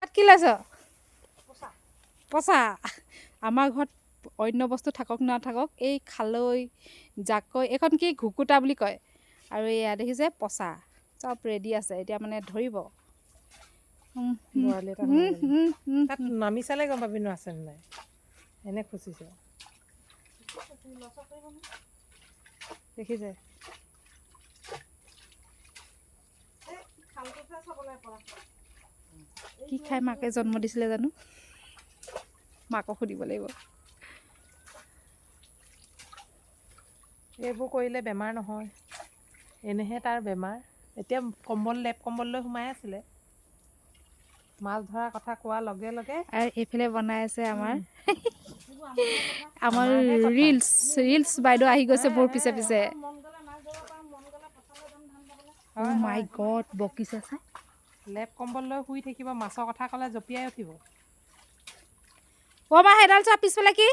কি লৈছ পচা আমাৰ ঘৰত অন্য বস্তু থাকক নাথাকক এই খালৈ জাকৈ এইখন কি ঘুকুতা বুলি কয় আৰু এয়া দেখিছে পচা চব ৰেডি আছে এতিয়া মানে ধৰিব বৰালি এটা তাত নামি চালে গম পাবি ন আছে নাই এনে খুচিছে দেখিছে কি খাই মাকে জন্ম দিছিলে জানো মাকক সুধিব লাগিব এইবোৰ কৰিলে বেমাৰ নহয় এনেহে তাৰ বেমাৰ এতিয়া কম্বল লেপ কম্বল লৈ সোমাই আছিলে মাছ ধৰাৰ কথা কোৱাৰ লগে লগে আৰু এইফালে বনাই আছে আমাৰ ৰিলছ বাইদেউ আহি গৈছে মোৰ পিছে পিছে মাই গড বকিছে চাই লেপ কম্বল লৈ শুই থাকিব মাছৰ কথা ক'লে জঁপিয়াই উঠিব অ' মা সেইডাল চোৱা পিছফালে কি